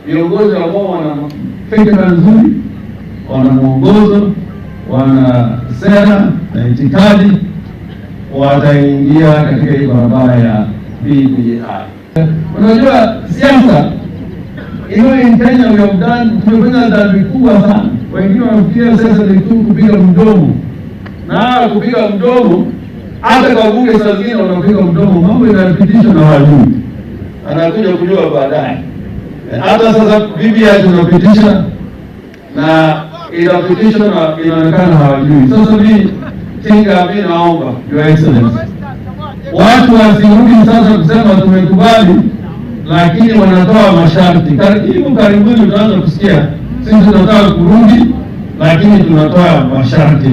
viongozi ambao wana fikra nzuri, wana mwongozo, wana sera na itikadi wataingia katika hii barabara ya BBI. Unajua siasa hiyo in Kenya we have done, tumefanya dhambi kubwa sana. Wengine wanafikiria siasa ni tu kupiga mdomo, na kupiga mdomo hata kwa bunge saa zingine wanapiga mdomo, mambo yanapitishwa na wajui, anakuja kujua baadaye. Hata sasa BBI tunapitisha na inapitishwa na inaonekana hawajui. Sasa mimi naomba Your Excellency, watu wasirudi sasa kusema tumekubali, lakini wanatoa masharti. Karibuni utaanza kusikia sisi tunataka kurudi, lakini tunatoa masharti.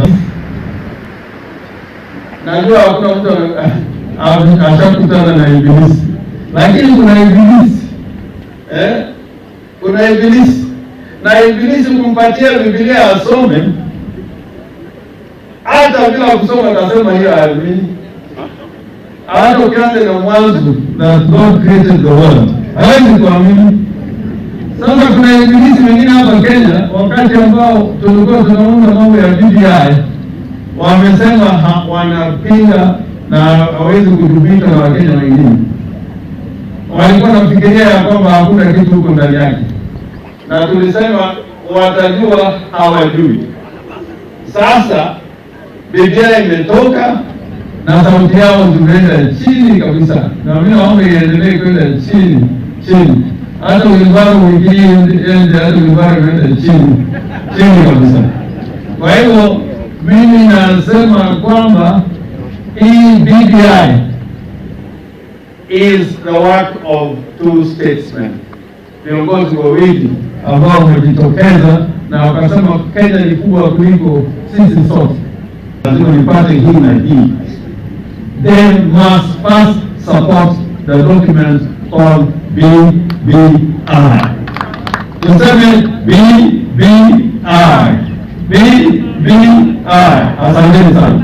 Najua hakuna mtu ashakutana na ibilisi, lakini kuna ibilisi kuna ibilisi, na ibilisi kumpatia Biblia asome, hata bila kusoma atasema hiyo haamini. Hata ukianza na mwanzo that God created the world, hawezi kuamini. Sasa kuna ibilisi wengine hapa Kenya, wakati ambao tulikuwa tunaona mambo ya BBI, wamesema wanapinga na hawezi kujumika na Wakenya wengine. Walikuwa nafikiria ya kwamba hakuna kitu huko ndani yake, na tulisema watajua hawajui. Sasa BBI imetoka na sauti yao zimeenda chini kabisa, na mimi naomba iendelee kwenda chini. Hata ulimbaro mwingine hata ulimbaro imeenda chini kabisa. Kwa hivyo mimi nasema kwamba hii BBI is the work of two statesmen, viongozi wawili ambao wamejitokeza na wakasema Kenya ni kubwa kuliko sisi sote, lazima nipate hii na hii. They must first support the document called BBI. Tuseme BBI. Asanteni sana.